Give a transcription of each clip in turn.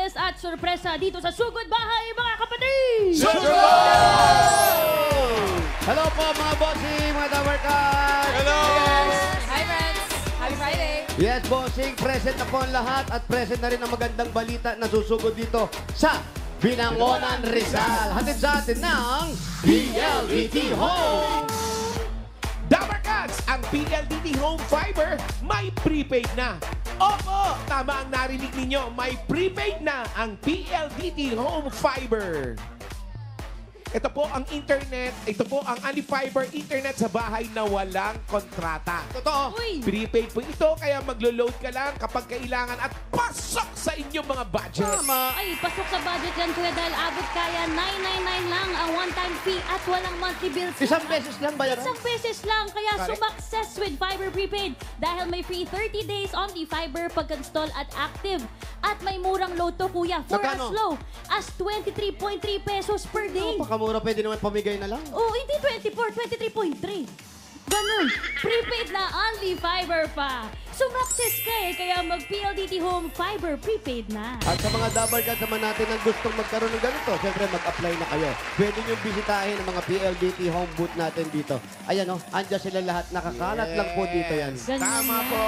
surprises at sorpresa dito sa Sugod Bahay, mga kapatid! Hello po mga bossing, mga Dabarkan! Hello! Hi, friends! Happy Friday! Yes, bossing, present na po ang lahat at present na rin ang magandang balita na susugod dito sa Binangonan Rizal. Hatid sa atin ng PLDT Home! Dabarkans, ang PLDT Home Fiber may prepaid na. Opo, tama ang narinig ninyo. May prepaid na ang PLDT Home Fiber. Ito po ang internet, ito po ang Fiber internet sa bahay na walang kontrata. Totoo. Uy! Prepaid po ito, kaya maglo-load ka lang kapag kailangan at pasok sa inyong mga budget. Tama. Ay, pasok sa budget yan, kuya, dahil abot kaya 999 lang ang one-time fee at walang monthly bills. Isang beses lang ba yan? Isang beses lang, kaya Correct. sumakses with Fiber Prepaid dahil may free 30 days on the Fiber pag-install at active. At may murang load to, kuya, for as Magkano? low as 23.3 pesos per day. Napakamura, pwede naman pamigay na lang. Oh, hindi 24, 23.3. Ganun. Prepaid na only Fiber pa. Sumakses ka kaya mag-PLDT Home Fiber Prepaid na. At sa mga Dabarkan naman natin ang gustong magkaroon ng ganito, siyempre mag-apply na kayo. Pwede nyo bisitahin ang mga PLDT Home booth natin dito. Ayan o, andyan sila lahat. Nakakalat lang po dito yan. Ganun Tama yan. po.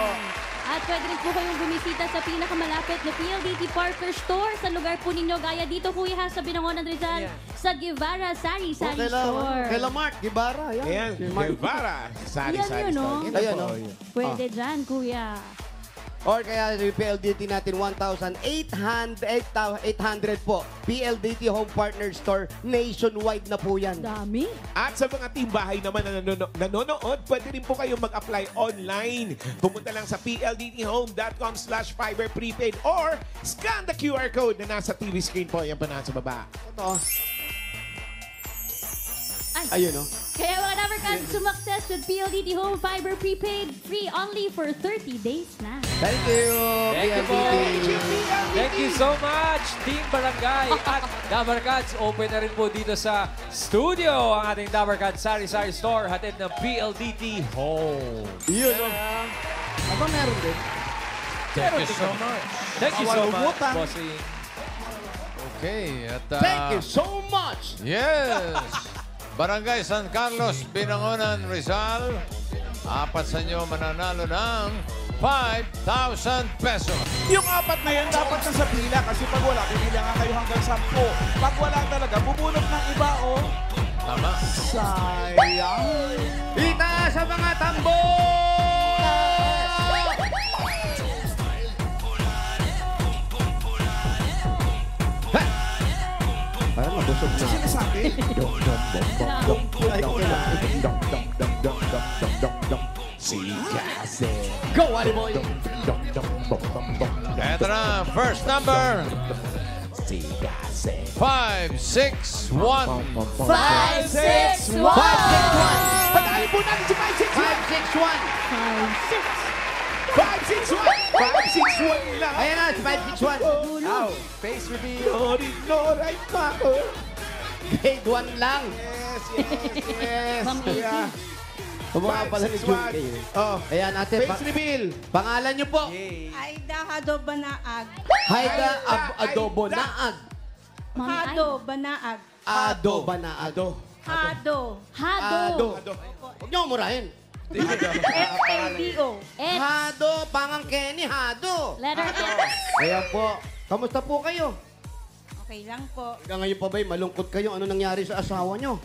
At pwede rin po kayong bumisita sa pinakamalapit na PLDT Parker Store sa lugar po ninyo gaya dito, kuya, ha, sa Binangonan Rizal, sa Guevara Sari Sari Store. Kay Lamart, Gibara. Yan. Ayan, Si Mark. Guevara. Sari, Yan sari, yun, no? sari. Ayan, po, no? yun. Pwede dyan, kuya. Or kaya yung PLDT natin, 1,800 po. PLDT Home Partner Store, nationwide na po yan. Dami. At sa mga team bahay naman na nanonood, pwede rin po kayong mag-apply online. Pumunta lang sa pldthome.com/fiberprepaid or scan the QR code na nasa TV screen po. Yan pa nasa baba. Totoo. Ay. Ayun o. Kaya mga Dabarkan, sumakses with PLDT Home Fiber Prepaid, free only for 30 days na. Thank you, Thank you po. PLDT. Thank you so much, Team Barangay at Dabarkans. Open na rin po dito sa studio ang ating Dabarkans Sari Sari Store, hatid ng PLDT Home. Yun o. Aba, meron din. Thank you so much. Thank you so much, bossing. Okay, at Thank you so much. yes. Barangay San Carlos, Binangonan, Rizal. Apat sa inyo mananalo ng 5,000 pesos. Yung apat na yan, dapat nasa pila kasi pag wala, pipila nga kayo hanggang 10. Pag wala talaga, bubunot ng iba, oh. Tama. Sayang. Itaas sa mga tambo! Parang mabusog na. Sinasabi? Go, Ali Boy! Eto na, first number. 561. 561! 561! Pag-alin po natin si 561! 561! 561! 561 lang! Ayan na, si 561. Ow! Face reveal. Nori, Noray, Mako! Grade 1 lang. Yes, yes, yes! Ma'am Yeah. Kumukha pala ni Jun Kay. Oh, Ayan, ate. face reveal! Pangalan niyo po. Aida Hado Banaag. Haida Aida. Adobo Naag. Hado Banaag. Ado ba na ado? Hado. Hado. Huwag niyo umurahin. F-A-D-O. X. Hado, pangang Kenny, Hado. Letter X. Ayan po. Kamusta po kayo? Okay lang po. Hanggang ngayon pa ba'y malungkot kayo? Ano nangyari sa asawa niyo?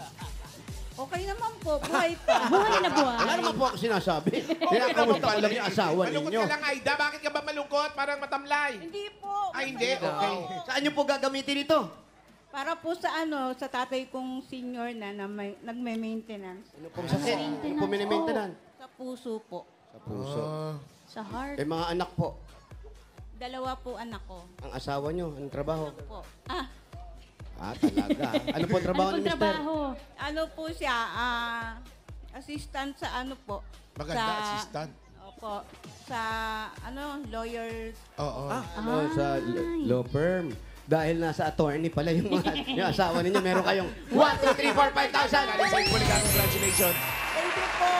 Okay naman po. Buhay pa. Buhay na Wala buhay. naman po ako sinasabi. Kaya kamusta ko lang yung asawa Malungkot ninyo. ka lang, Aida. Bakit ka ba malungkot? Parang matamlay. Hindi po. Ay, hindi. Okay. Saan niyo po gagamitin ito? Para po sa sa tatay kong senior na may, nagme-maintenance. Ano pong sakit? Ano po minimaintenan? Sa puso po. Sa puso. Sa heart. Eh mga anak po. Dalawa po anak ko. Ang asawa niyo, anong trabaho? Po. Talaga. Ano po ang trabaho Ano ni pong mister? trabaho? Ano po siya? Assistant sa po. Maganda, assistant. Opo. Sa lawyer. Oo. Ano, sa law firm. Dahil nasa attorney pala yung, yung asawa ninyo, meron kayong 1, 2, 3, 4, 5,000. Galing sa inyo, congratulations. Thank you po.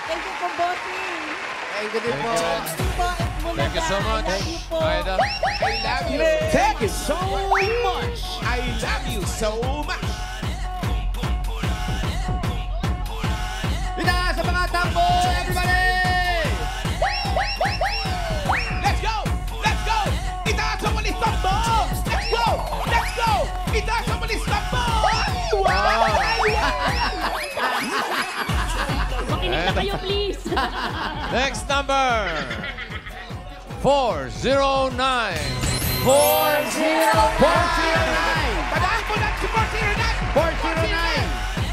Thank you po, bossing. Thank you din po. Thank you po. Thank you so much. Love you po. Aida. I love you. Check! so much. I love you so much. Itaas sa mga tambo, everybody! Let's go! Let's go! Itaas ang walis tambo! Let's go! Let's go! Itaas ang walis tambo! Wow! Makinig na kayo, please. Next number. 409. 409! Padaan po lang si 409! 409!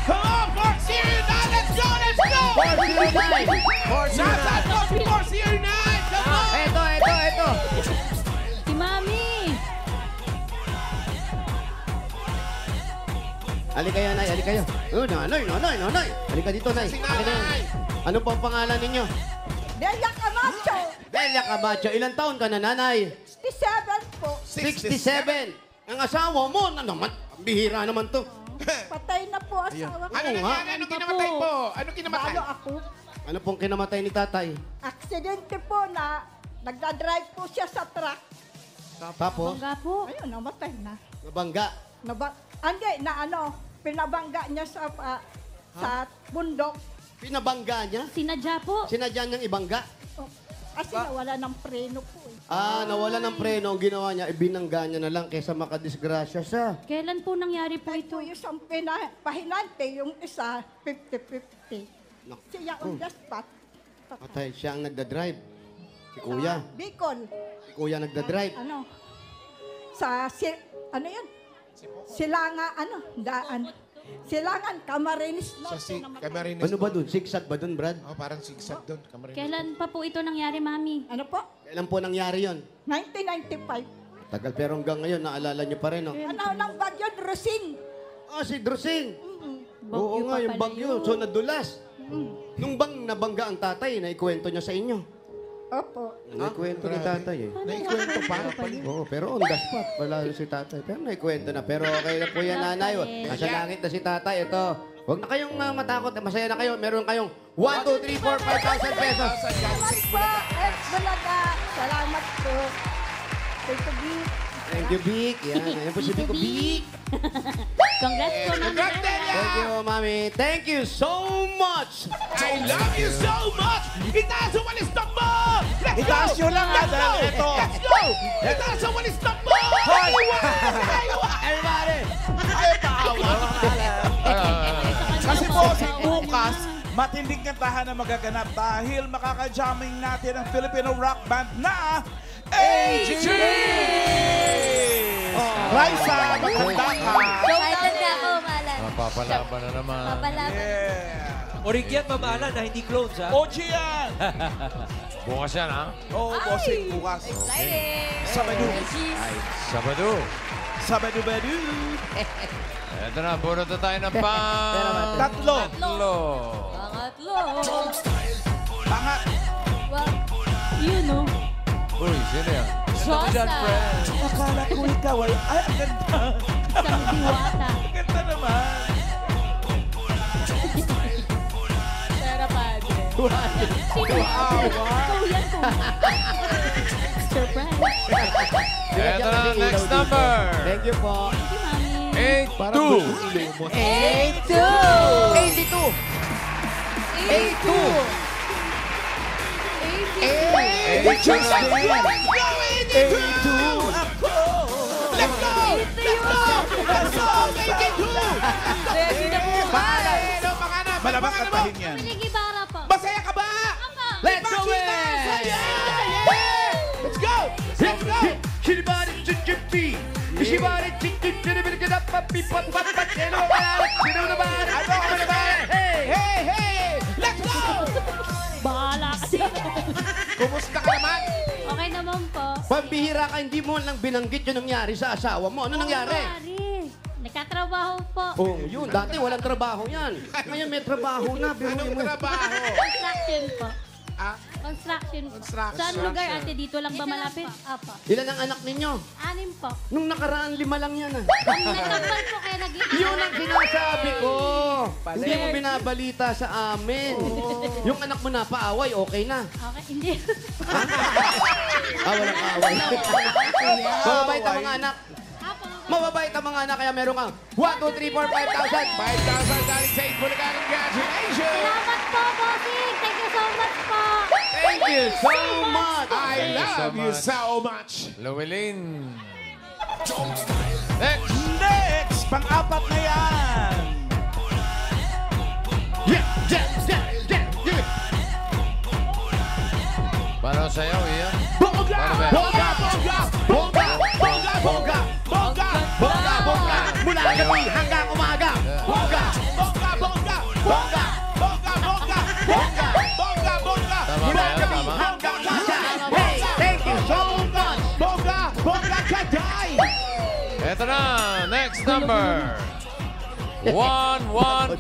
Come on, 409! Let's go! Let's go! 409! Nasaan po si 409? Come on! Ito. Si Mami. Halika kayo, Nay. Halika kayo. Oh, nanay. Halika dito, Nay. Si Halika na. Nanay. Ano po ang pangalan ninyo? Delia Camacho, Delia Camacho. Ilang taon ka na, Nanay? 67 po. 67. Ang asawa mo, na naman. Ang bihira naman to. Patay na po asawa ko. Ano nangyari? Ano kinamatay po? Ano kinamatay? Balo ako. Ano pong kinamatay ni tatay? Aksidente po na nagdadrive po siya sa truck. Tapos, Bangga po. Ayun, namatay na. nabangga. Pinabangga niya sa bundok. Pinabangga niya? Sinadya po. Sinadya niyang ibangga? Oh, kasi nawala ng preno po eh. Nawala ng preno. Ang ginawa niya, ibinangga niya na lang kaysa makadisgrasya siya. Kailan po nangyari po Ito ito? yung isang pahinante, yung isa 50-50. Naku. Siya on the spot. Patay siya ang nagdadrive. Si Kuya. Bicol. Si Kuya nagdadrive. Ano yun? Daan. Silangan, Camarines Sa Norte. Camarines. Ano ba dun? Sigsag ba dun, Brad? Oh, parang sigsag doon. Camarines. Kailan pa po ito nangyari, Mami? Ano po? Kailan po nangyari yon? 1995. Tagal, pero hanggang ngayon, naalala niyo pa rin, no? Ano ng bagyo, Drusing. Si Drusing. Oo Bagyo nga, pa yung pala bagyo. yun. So, nadulas. Nung bang nabangga ang tatay, naikwento niya sa inyo? Opo. Naikwento ni tatay, eh. Naikwento pa. Oo, pero on the spot, wala si tatay. Pero naikwento na. Pero okay na po yan, nanay. Nasa langit na si tatay. Ito, huwag na kayong matakot. Masaya na kayo. Meron kayong 1, 2, 3, 4, 5,000 pesos. Salamat po, Bulaga. Salamat po. Thank you. Thank you, Vic. Yan, ayan po si Vic. Vic. Congrats po, Mami. Congrats, Delia! Thank you, mami. Thank you so much. I love you so much! Itaas ang walis tambo! Let's go! Itaas nyo lang, Let's go! ito. Let's go! Itaas ang walis tambo! Everybody. Kasi po, bukas, matinding kantahan na magaganap dahil makakajamming natin ang Filipino rock band na AG! Raisa, maganda ka. Excited na ako, Malan. Papalaban na naman. Papalaban. Yeah. Orig yan, mamaala na hindi clones, ha? OG yan! Bukas yan, ha? Oo, bossing, bukas. Exciting. Sabado. Sabado. Sabado-bado. Ito na, bunot na tayo ng pang... Tatlo. Pangatlo. Pangat. Well, You know. Uy, sino yan? Sosa. Akala ko ikaw ay... Ay, ang ganda. Isang diwata. Ang ganda naman. Pero padre. Surprise. Ito na, next number. Thank you po. Thank you, Mami. 82. 82. Let's go, 82! Let's go! Let's go! 82! Ready na po. Ano panganap? Malamang kantahin yan. Pinigibara po. Masaya ka ba? Let's go, Masaya! Let's go! Let's go! Shibari chichipi. Shibari chichipi. Hey! Let's go! Bahala ka dyan. Kumusta ka naman? Okay naman po. Pambihira ka, hindi mo lang binanggit yung nangyari sa asawa mo. Ano nangyari? Nagkatrabaho po. Oh, yun. Dati walang trabaho yan. Ngayon may trabaho na. Anong trabaho? Construction po. Ah? Construction po. Construction. Saan lugar, ate? Dito lang ba malapit? Apo. Ilan ang anak ninyo? 6 po. Nung nakaraan, 5 lang yan. Ang nagkapal po kaya nag-iisa. Yun ang sinasabi ko. Hindi mo binabalita sa amin. Yung anak mo na paaway, okay na. Okay, hindi. Walang paaway. Mababait ang mga anak. Mababait ang mga anak, kaya meron kang 1, 2, 3, 4, 5,000. 5,000 galing sa 8 Bulacan. Congratulations! Salamat po, bossing. Thank you so much po. Thank you so much. I love you so much. Llewellyn. Next. Next, pang-apat na yan. Paano sayaw, Ian? Bongga! Paano ba? Bongga! Bongga! Bongga! Bongga! Bongga! Bongga! Bongga! Bongga! Mula gabi hanggang umaga. Bongga! Bongga! Bongga! Bongga! Bongga! Bongga! Bongga! Bongga! Bongga! Tama ba yan? Tama? Hanggang Hey, thank you so much. Bongga! Bongga! Kaday! Eto na, next number. 115. 115.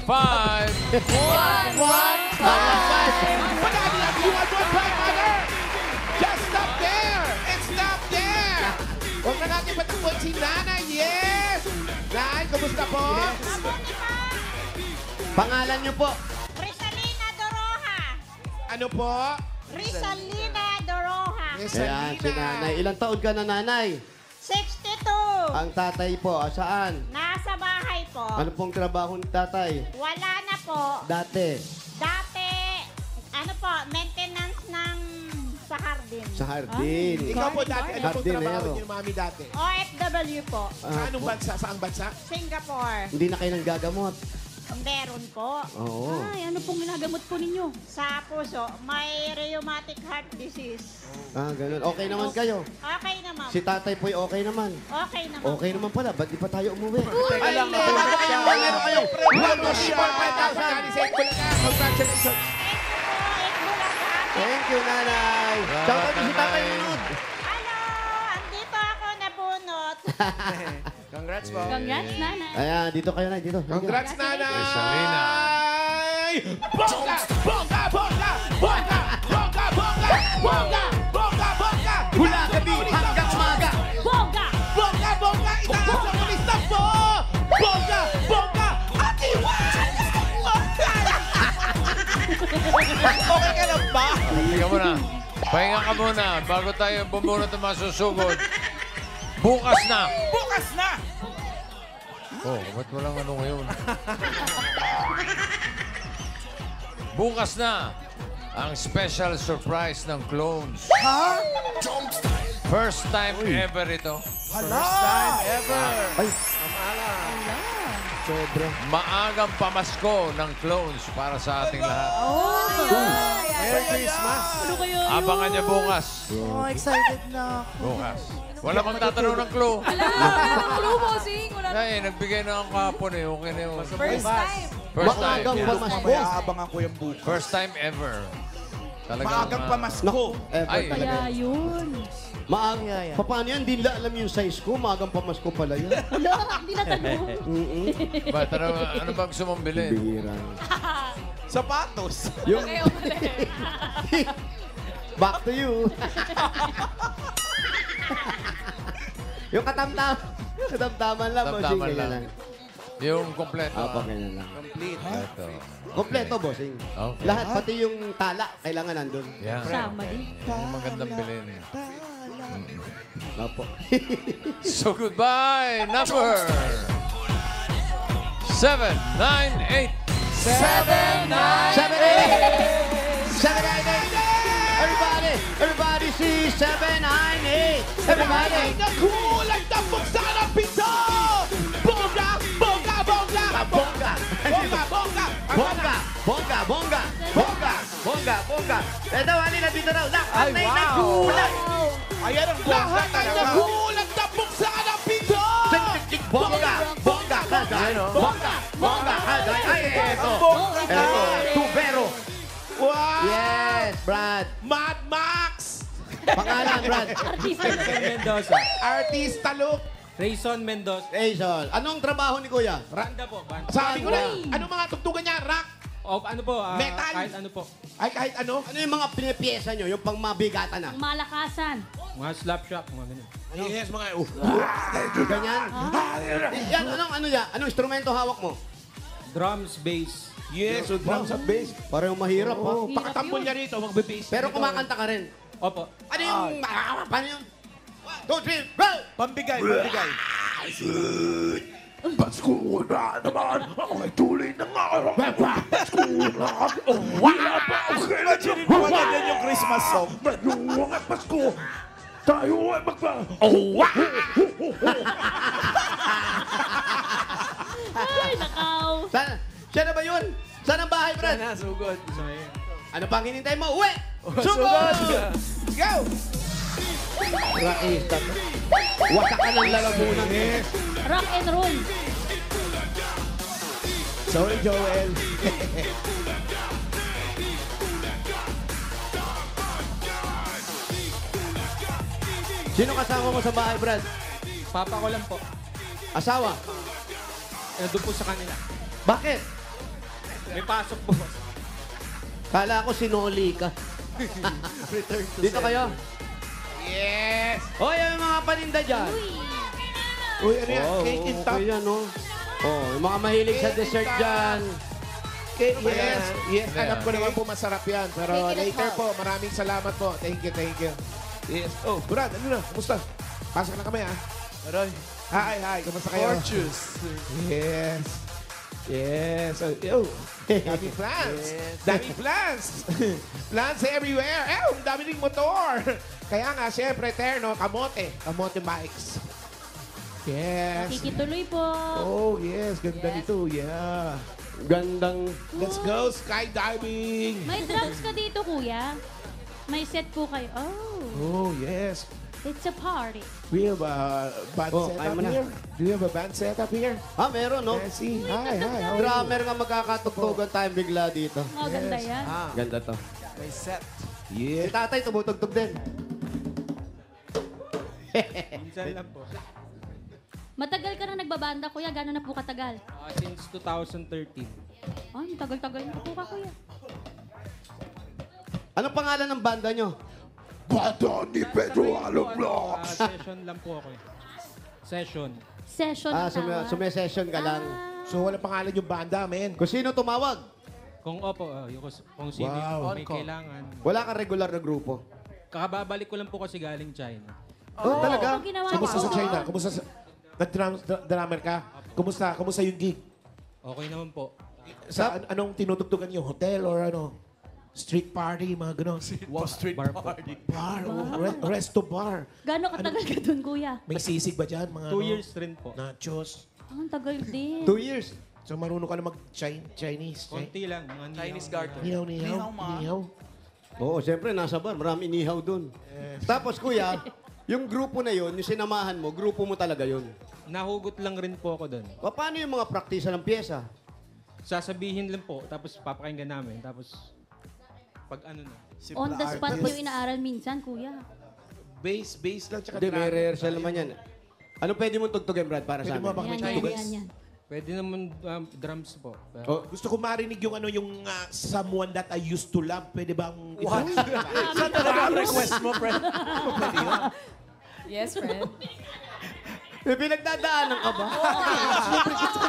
Pagkali lang yung 115, mother! Just stop there! It's not there! Huwag na natin patakbuhan si Nanay. Yes! Nay, kumusta po? Pangalan niyo po. Risalina Doroha. Ano po? Risalina Doroha. Ayan, si nanay. Ilang taon ka na, nanay? 62. Ang tatay po, saan? Nasa bahay po. Ano pong trabaho ni tatay? Wala na po. Dati, Dati, ano po, maintenance ng sa hardin. sa hardin. Ikaw po dati, ano pong Hardinero. trabaho niyo, mami, dati? OFW po. Sa anong bansa? Saang bansa? Singapore. Hindi na kayo nang gagamot. Meron po. Oo. Ay, ano pong ginagamot po ninyo? Sa puso, may rheumatic heart disease. Ah, ganun. Okay naman kayo. Okay naman. Si tatay po'y okay naman. Okay naman. Okay naman pala. Ba't di pa tayo umuwi? Teka lang, Meron kayo. Meron kayo. 1, 2, 3, 4, 5,000. Pagkali sa 8 Bulacan. Congratulations! Thank you po, Bulacan. Thank you, nanay. Shout out si tatay Minod. Hello! Andito ako nabunot. Congrats po. Congrats, nanay. Ayan, dito kayo na. Dito. Congrats, Nanay! Risalina. Bongga! Bongga! Bongga! Bongga! Bongga! Bongga! Bongga! Bongga! Bongga! Mula gabi hanggang umaga. Bongga! Bongga! Bongga! Itaas ang ulista po! Bongga! Bongga! Ate Juan! Okay ka na ba? Teka muna. Pahinga ka muna bago tayo bumunot ng mga susugod. Bukas na. Bukas na! Oh, ba't walang ano ngayon? Bukas na ang special surprise ng clones. Ha? First time ever ito. Hala! Ay, Maagang pamasko ng clones para sa ating lahat. Merry Christmas! Ano kayo? Abangan niya bukas. Oh, excited na ako. Bukas. Wala mang tatanong ng clue. Wala, clue, bossing. Wala na. Ay, nagbigay na ang kahapon eh. Okay na yun. First time. First time. maagang Yeah. pamasko. Mamaya aabangan ko yung bukas. First time ever. Talagang, Maagang pamasko. Naku, effort Ay. talaga. Kaya yun. Paano yan? Hindi alam yung size ko. Maagang pamasko pala yan. Wala, hindi na tanong. Ba't ano ba gusto mong bilhin? Bihira. Sapatos. Yung, Kayo ulit. back to you. Yung katamtaman lang, bossing. Tamtaman Ganyan lang. lang. Yung kompleto. Apo, ganyan lang. Ito. Kompleto, bossing. Okay. Lahat, pati yung tala, kailangan nandun. Yan. Sama din. Yung magandang bilhin. Apo. So goodbye, number 798. 798! Everybody see 798! Everybody! Nakulang tapos sa ng pito! Bongga! Bongga! Bongga! Bongga! Bongga! Bongga! Bongga! Ito, Wally, nandito raw. Lahat ay nagkulang! Ayan ang bongga Lahat ay talaga. nakulang tapos sa ng pito! Bongga! Kaday! Bongga! Kaday! Ay, eto! Eto, tubero! Wow! Yes, Brad! Mad Max! Pangalan, Brad? Artista na. Mendoza. Artista look! Rayson Mendoza. Jason, anong trabaho ni Kuya? Banda po. Banda. Sabi ko na, anong mga tugtugan niya? Rock? O, ano po? Metal. Kahit ano po. Ay, kahit ano? Ano yung mga pinipiyesa nyo? Yung pang mabigatan na? Ang malakasan. Mga slap shop. Mga ganun. Yes, mga... Ganyan? Yan, ano yan? Anong instrumento hawak mo? Drums, bass. Yes, so drums at bass. Parang mahirap, ha? Oh, pakatampon niya rito, magbe-bass. Pero kumakanta ka rin. Opo. Ano yung... Paano yung... 1, 2, 3, go! Pambigay, pambigay. Pasko na naman! Ay, tuloy na nga! Pasko na! Wala pa ako kailan! Imagine mo maganda yung Christmas song. Manuwang at Pasko! Tayo ay magpa... Oh, wow! Ay, nakaw. Siya na ba yun? Saan ang bahay, Brad? Sugod. Ano pang hinintay mo? Uwi! Sugod! Go! Rakista. Wasak ka ng lalamunan. Rock and roll. Sorry, Joel. Sino kasama mo sa bahay, Brad? Papa ko lang po. Asawa? Nandun po sa kanila. Bakit? May pasok po. Kala ko sinoli ka. Dito kayo. Yes! Hoy, yung mga paninda dyan. Uy, ano yan? Oh, Cake in top. okay yan, no? Oh, yung mga mahilig sa dessert dyan. Cake, yes. Yes, Yeah. alam ko naman po masarap yan. Pero Cake in a later cup. po, maraming salamat po. Thank you, thank you. Yes. Oh, Brad, ano na? Kumusta? Pasok na kami, ah. Aray. Hi. Kumusta kayo? Gorgeous. Yes. Yes. Oh, dami plans. Dami plans. Plans everywhere. Ang dami ring motor. Kaya nga, syempre, Terno, kamote. Kamote bikes. Yes. Nakikituloy po. Oh, yes. Ganda nito. Yeah. Gandang... Let's go skydiving. May drums ka dito, kuya. May set po kayo. Oh, Oh, yes. it's a party. We have a band Oh, setup ayaw mo na. here. Do you have a band setup here? Ah, meron, no? Yes, see. Hi. How are you? Drummer nga magkakatugtugan tayo bigla dito. Oh, ganda yan. Ganda to. May set. Si Yeah. tatay tumutugtog din. Minsan lang po. Matagal ka na nagbabanda, kuya. Gano'n na po katagal? Since 2013. Ay, tagal-tagal na po ka, kuya. Anong pangalan ng banda nyo? Banda ni Pedro Along Blocks. Session lang po ako. Session. Session Ah, ang tawag. sume-session ka lang. So, walang pangalan yung banda, men. Kung sino tumawag, Kung opo, kung sino Wow. yung may kailangan. wala kang regular na grupo. Kakababalik ko lang po kasi galing China. Oh, talaga? Ano ginawa Kumusta mo? sa China? Kumusta sa... Nag-drummer ka? Kumusta yung gig? Okay naman po. Sa anong tinutugtugan niyo? Hotel or ano? Street party, mga gano'n? Wall Street Bar po. Party. Bar, resto bar. Gano'n katagal ka dun, kuya? May sisig ba dyan? Mga 2 years rin po. Nachos. Ah, ang tagal din. 2 years. So, marunong ka na mag-Chinese. Konti lang. Mga Chinese garden. Nihaw. Nihaw, Oo, siyempre, nasa bar. Marami inihaw dun. Tapos, kuya, yung grupo na yun, yung sinamahan mo, grupo mo talaga yun. Nahugot lang rin po ako doon. Paano yung mga praktisa ng pyesa? Sasabihin lang po, tapos papakinggan namin. Tapos, pag ano na. On the spot nyo inaaral minsan, kuya. Bass lang, tsaka Hindi, may drum. rehearsal naman yan. Ano pwede mong tugtugin, Brad, para sa Pwede mo amin? ba may Yan, yan, Chinese? yan. Pwede naman drums po. Oh, Gusto ko marinig yung ano yung someone that I used to love. Pwede bang... What? Saan talaga ang request mo, friend? Yes, friend. may pinagdadaanan ka ba?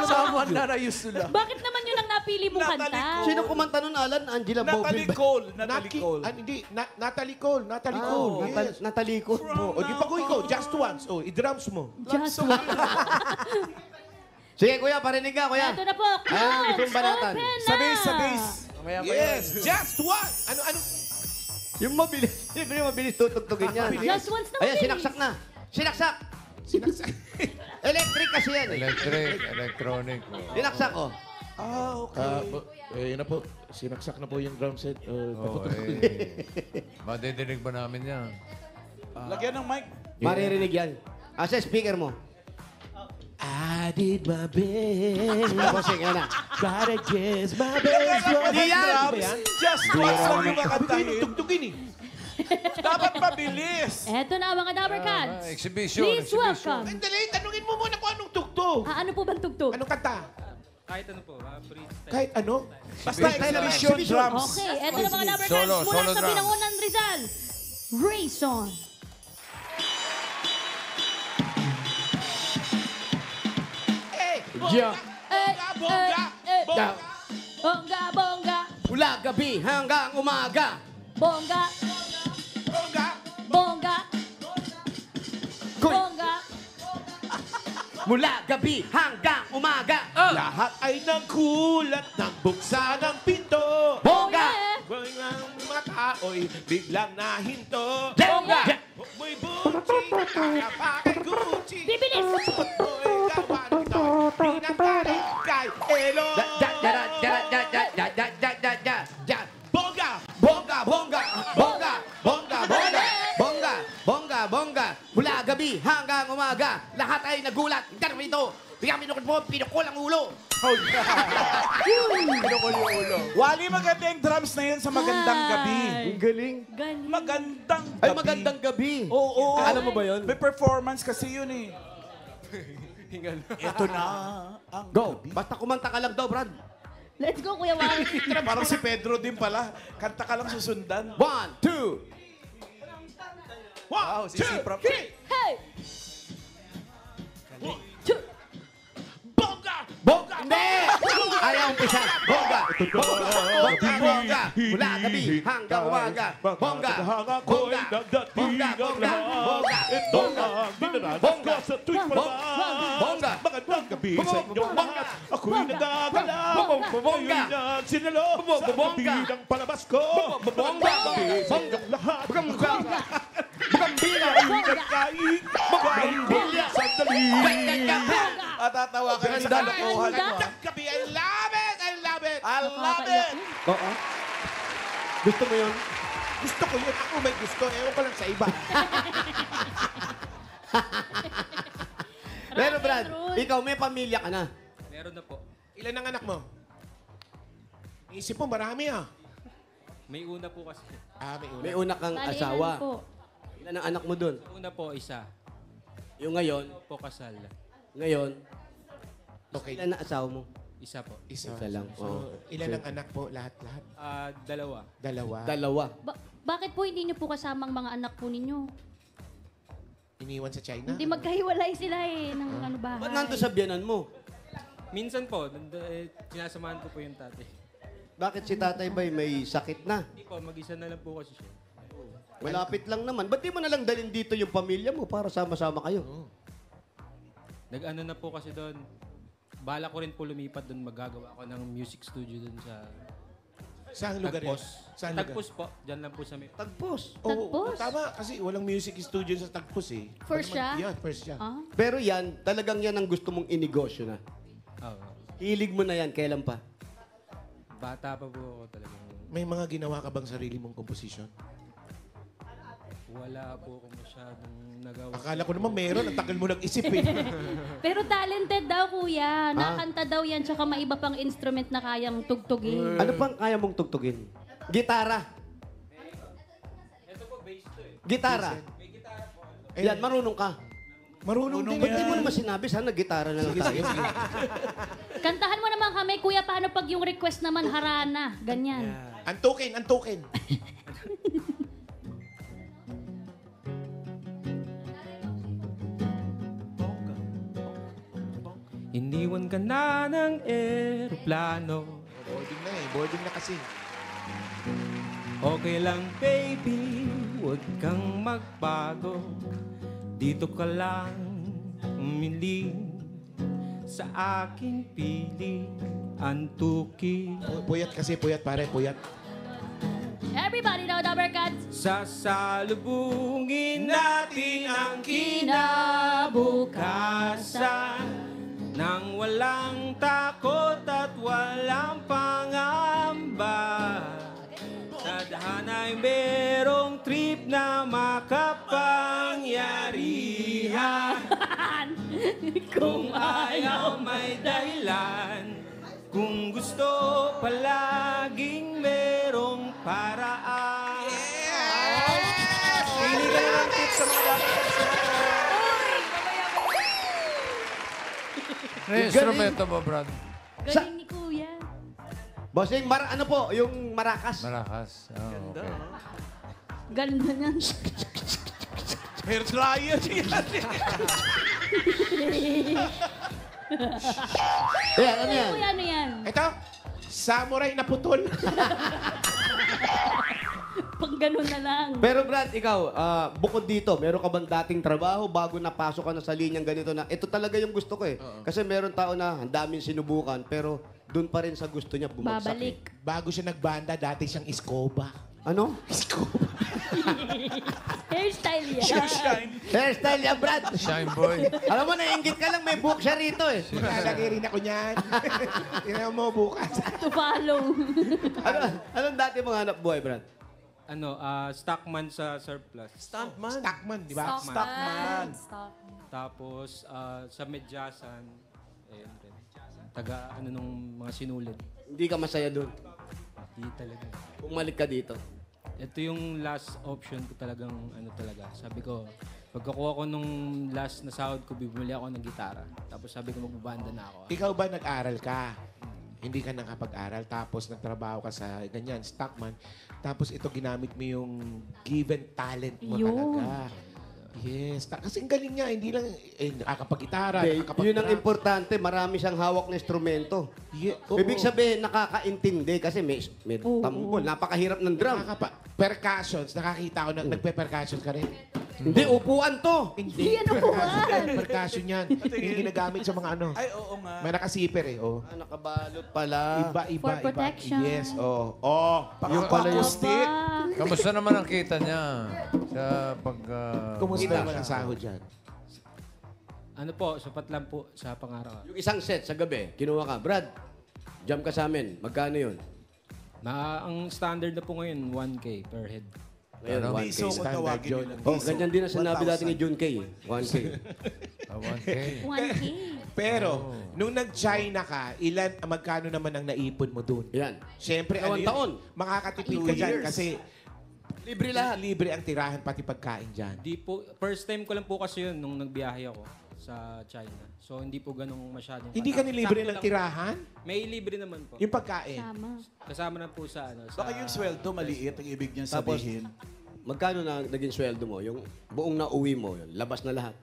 Someone that I used to love. Bakit naman yun ang napili mong kanta? Sino kumanta nun, Alan? Angela Bobbin ba? Natalie Cole. Natalie Cole. Yes. Natalikot mo. O, di pa ko ikaw. Just once. O, i-drums mo. Just one. Sige, kuya, parinig ka, kuya. Ito na po. Ayan, Close, itong balatan. open na. Sa bass. Yes. Just one. Ano? Yung mabilis. Siyempre, mabilis tutugtugin yan. Just once na Ayan, mabilis. sinaksak na. Sinaksak. Sinaksak. Electric kasi yan. Electronic. Sinaksak, oh. Yun na po. Sinaksak na po yung drum set. Madidinig ba namin yan? Lagyan ng mic. Maririnig yan. Asa speaker mo. I did my best. Ako, sige na. Try to kiss my best. Hindi yan. Just once lang yung makantahin. Tugtugin eh. Dapat mabilis. Eto na mga Dabber Cats. Exhibition. Please welcome. Dali, tanungin mo muna kung anong tugtog. Ano po bang tugtog? Anong kanta? Kahit ano po, freestyle. Kahit ano? Basta exhibition drums. Okay, eto na mga Dabber Cats Solo, mula solo sa drum. Binangonan Rizal. Rayson. Yeah. Bongga. Bongga, bongga. Mula gabi hanggang umaga. Bongga. Bongga. Kuy. Bongga. mula gabi hanggang umaga. Lahat ay nagkulat ng buksan ng pinto. Bongga! Ang mga tao'y biglang nahinto. Bongga! Mo'y buchi, kaya pa kay Gucci. Bibilis! Mo'y gawa nito, pinagkari kay Elo. Bongga! Bongga, bongga, bongga, bongga, bongga, bongga, bongga, bongga. Mula gabi hanggang umaga, lahat ay nagulat. Ganun ito. Bigyan minukot mo, pinukol ang ulo. Pinukol yung ulo. Wally, maganda yung drums na yun sa magandang gabi. Ang galing. Galing. Magandang gabi. Ay, magandang gabi. Oo. Alam mo ba yun? May performance kasi yun eh. Ito na ang Go. gabi. Basta kumanta ka lang daw, Brad. Let's go, Kuya Wally. Parang si Pedro din pala. Kanta ka lang susundan. 1, 2. Wow, si Siprap. Hey! Bongga! Bongga! Hindi! Ayaw umpisa. Bongga! Bongga! Bongga! Bongga! Mula gabi hanggang umaga. Bongga! Bongga! Bongga! Bongga! Bongga! Ito ang dinaranas ko sa tuwing palabas. Bongga! Magandang gabi sa inyong lahat. Ako'y nagagalaw. Bongga! Ngayon yan sinalo sa gabi ng palabas ko. Bongga! Magandang gabi sa inyong lahat. Bongga! Bongga! Nagkain, kahit sandali. Atatawa ka na sa lokohan mo. Magandang gabi. I love it! I love it! I love it! Oo. Gusto mo yun? Gusto ko yun. Ako may gusto. Ewan ko lang sa iba. Pero Brad, ikaw may pamilya ka na. Meron na po. Ilan ang anak mo? Isip mo, marami ah. May una po kasi. May una. May una kang Bali, asawa. ilan po? Ilan ang anak mo dun? Una po, isa. Yung ngayon, Po kasal. ngayon, Okay. ilan na asawa mo? Isa po. Isa lang. So, Oo. ilan ang anak po? Lahat-lahat? Dalawa. Dalawa. Dalawa. Bakit po hindi niyo po kasama ang mga anak po ninyo? Iniwan sa China? Hindi magkahiwalay sila eh ng ano bahay. Ba't nandun sa biyanan mo? Minsan po, sinasamahan ko po yung tatay. Bakit si Tatay Bay may sakit na? Hindi po, mag-isa na lang po kasi siya. Malapit lang naman. Ba't di mo nalang dalhin dito yung pamilya mo para sama-sama kayo? Nag-ano na po kasi doon. Bala ko rin po lumipat doon. Magagawa ako ng music studio doon sa Saan lugar yan? Tagpos. Saan lugar? Tagpos po. Diyan lang po sa may... Tagpos. Oo, Tagpos? tama. Kasi walang music studio sa Tagpos eh. First siya? Yeah, first siya. Ah? Pero yan, talagang yan ang gusto mong inegosyo na. Oo. Hilig mo na yan, kailan pa? Bata pa po ako talagang... May mga ginawa ka bang sarili mong komposisyon? Wala po ako masyadong nagawa. Akala ko naman meron. Ang tagal mo nag-isip eh. Pero talented daw, kuya. Nakanta daw yan, tsaka may iba pang instrument na kayang tugtugin. Ano pang kaya mong tugtugin? Gitara. Ito po, bass to eh. Gitara. Yan, marunong ka. Marunong din Ba't di mo yan. naman sinabi? Sana gitara na lang tayo. Kantahan mo naman kami, kuya, paano pag yung request naman harana? Ganyan. Antukin, antukin. Iniwan ka na ng eroplano. Boarding na eh. Boarding na kasi. Okay lang, baby, huwag kang magbago. Dito ka lang umiling sa aking piling. Antuki. Puyat kasi, puyat pare, puyat. Everybody know Dabber Cats. Sasalubungin natin ang kinabukasan nang walang takot at walang pangamba. Tadhana'y merong trip na makapangyarihan. Kung ayaw may dahilan. Kung gusto palaging merong paraan. Pili ka na ng tips sa mga dapat. Ano yung instrumento mo, Brad? Galing ni kuya. Bossing, ano po? Yung marakas. Marakas. Oh, okay. Ganda niyan. Hair dryer yan. Ayan, ano yan? Kuya, ano yan? Ito, samurai na putol. Pang ganun na lang. Pero Brad, ikaw, bukod dito, meron ka bang dating trabaho bago napasok ka na sa linyang ganito na ito talaga yung gusto ko eh. Kasi meron tao na ang daming sinubukan pero doon pa rin sa gusto niya bumagsak. Babalik. Bago siya nagbanda, dati siyang Escoba. Ano? Hairstyle yan. Hairstyle yan, Brad. Shine boy. Alam mo, nainggit ka lang, may book siya rito eh. Nalagay rin ako niyan. Tingnan mo bukas. To follow. Anong dati mong hanap buhay, Brad? Stockman sa surplus. Stockman, di ba? Stockman. Tapos sa Medyasan, ayun din. Nung mga sinulit. Hindi ka masaya doon. Hindi talaga. Bumalik ka dito. Ito yung last option ko talagang talaga. Sabi ko, pagkakuha ko nung last na sahod ko, bibili ako ng gitara. Tapos sabi ko, magbabanda na ako. Ikaw ba nag-aral ka? Hindi ka nakapag-aral, tapos nagtrabaho ka sa ganyan, Stockman. Tapos ito ginamit mo yung given talent mo talaga. Yes. Kasi ang galing niya, hindi lang nakakapag-gitara, Yun ang importante, marami siyang hawak na instrumento. Ibig sabihin, nakakaintindi kasi may tambol. Napakahirap ng drum. Percussions, nakakita ko na nagpe-percussions ka rin. Hindi, upuan to. Hindi. Yan upuan. Percussion yan. Yung ginagamit sa mga Ay, oo nga. May nakasiper eh. Oh. Nakabalot pala. Iba. For protection. Yes, Yung pala yung... Acoustic. Kamusta naman ang kita niya sa pag... Kumusta naman ang sahod dyan? Sapat lang po sa pangaraw. Yung isang set sa gabi, kinuha ka. Brad, jam ka sa amin. Magkano yun? Ang standard na po ngayon, 1K per head. Ngayon, 1K. Piso kung tawagin nila. Ganyan din ang sinabi dati ni Jun K. 1K. 1K. 1K. Pero, nung nag-China ka, magkano naman ang naipon mo dun? Yan. Siyempre, Dalawang taon. Makakatipid ka dyan kasi Libre lahat. libre ang tirahan pati pagkain dyan. Di po, first time ko lang po kasi yun nung nagbiyahe ako sa China. So, hindi po ganong masyadong... Hindi ka nilibre Sakto ng lang. tirahan? May libre naman po. Yung pagkain? Tama. Kasama na po sa Baka yung sweldo maliit ang ibig niya Tapos, sabihin. magkano na naging sweldo mo? Yung buong nauwi mo, yun, labas na lahat.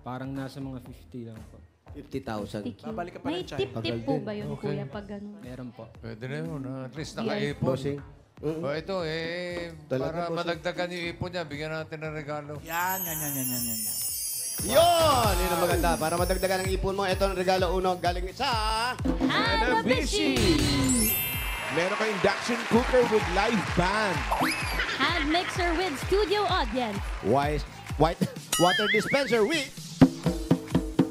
Parang nasa mga 50 lang po. 50,000. Babalik ka pa May ng China. tip-tip po ba yun, kuya, pag gano'n? Meron po. Pwede na yun. At least Yes. nakaipon. Bossing. O ito Talaga, para bossing. madagdagan yung ipon niya, bigyan natin ng regalo. Yan. Yun! Yun ang maganda. Para madagdagan ang ipon mo, ito ang regalo uno galing sa... Hanabishi! Meron kang induction cooker with live band. Hand mixer with studio audience. White water dispenser with...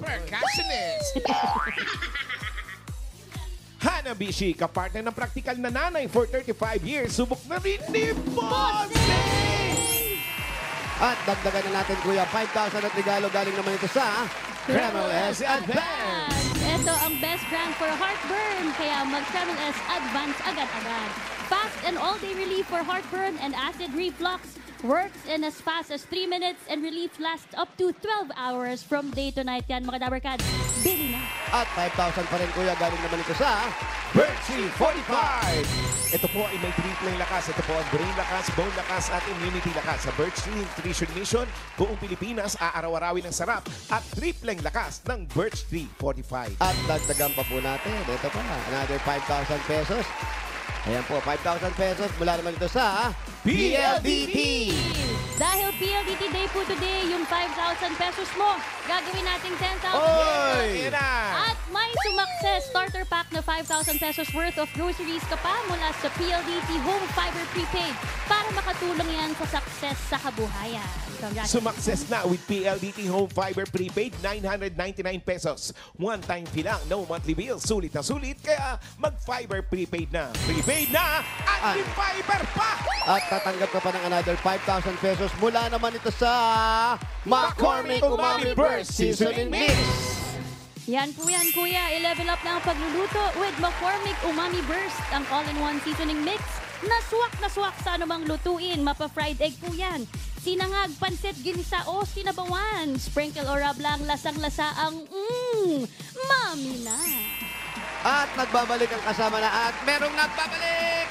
Percussionist. Hanabishi, kapartner ng practical na nanay for 35 years. Subok na rin ni Bossing! At dagdagan na natin, kuya, 5,000 at regalo galing naman ito sa... Kreml S Advance! Ito ang best brand for heartburn, kaya mag-Kreml S Advance agad-agad. Fast and all-day relief for heartburn and acid reflux. Works in as fast as 3 minutes and relief lasts up to 12 hours from day to night. Yan, mga Dabber Cats. Bili na. At 5,000 pa rin, kuya, galing naman ito sa... Birchie 45! Ito po ay may tripleng lakas. Ito po ang brain lakas, bone lakas at immunity lakas. Sa Birchie Nutrition Mission, buong Pilipinas aaraw-arawin ng sarap at tripleng lakas ng Birchie 45. At dagdagan pa po natin. Ito pa, another 5,000 pesos. Ayan po, 5,000 pesos mula naman ito sa PLDT. Dahil PLDT Day po today, yung 5,000 pesos mo, gagawin nating 10,000 Oy! Yan na! At may sumakses starter pack na 5,000 pesos worth of groceries ka pa mula sa PLDT Home Fiber Prepaid para makatulong yan sa success sa kabuhayan. Congratulations. Sumakses na with PLDT Home Fiber Prepaid, 999 pesos. One-time fee lang, no monthly bill. Sulit na sulit, kaya mag-Fiber Prepaid na. Prepaid na at may fiber pa! At tatanggap ka pa ng another 5,000 pesos mula naman ito sa McCormick Umami Burst Seasoning Mix. Yan po yan, kuya. I-level up na ang pagluluto with McCormick Umami Burst, ang all-in-one seasoning mix na swak sa anumang lutuin. Mapa-fried egg po yan. Sinangag, pansit, ginisa o sinabawan. Sprinkle o rub lang, lasang-lasa ang mami na. At nagbabalik ang kasama na at merong nagbabalik!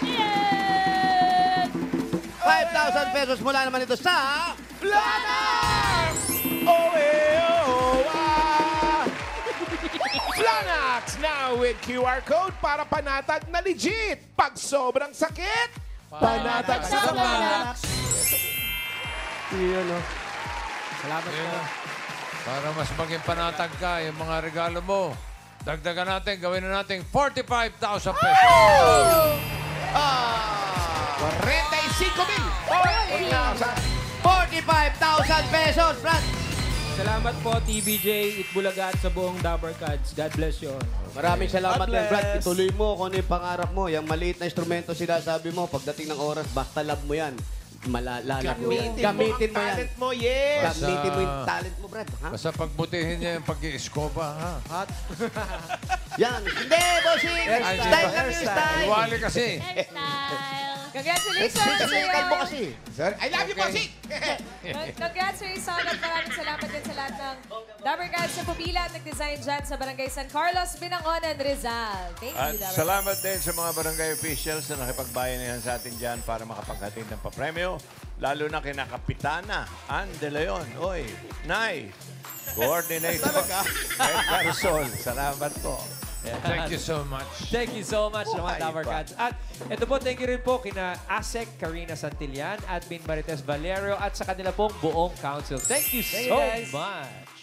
Yes! 5,000 pesos mula naman ito sa... Planas! Oh, ah! Planas! Relax now with QR code para panatag na legit. Pag sobrang sakit, panatag sa relax. Yun, no? Salamat Yun po. na. Para mas maging panatag ka, yung mga regalo mo. Dagdagan natin, gawin na natin 45,000 pesos. 45,000 pesos, Brad. Salamat po, TBJ, Itbulaga at sa buong Dabber Cats. God bless you all. Maraming salamat God din, Brad. bless. Ituloy mo kung ano yung pangarap mo. Yung maliit na instrumento sinasabi mo, pagdating ng oras, basta love mo yan. Gamitin mo yan. Talent mo, yes. Gamitin mo yung talent mo, Brad. Ha? Basta pagbutihin niya yung pag-i-escoba, ha? Yan. Hindi, bossing. Style lang yung style. Iwali kasi. Hairstyle. Congratulations sa iyo. Kalbo kasi. I love you, Bossing. Congrats sa iyo, at maraming salamat din sa lahat ng Dabber Cats na pumila at nag-design dyan sa Barangay San Carlos, Binangonan, Rizal. Thank At you, Dabber salamat din sa mga barangay officials na nakipagbayanihan sa atin dyan para makapaghatid ng papremyo. Lalo na kina Kapitana Ann De Leon. Oy, Nay, coordinator. Ed Carsol, salamat po. Thank you so much. Thank you so much, mga Dabber Cats. At ito po, thank you rin po kina Asek, Karina Santillan, Admin Marites Valerio, at sa kanila pong buong council. Thank you so much.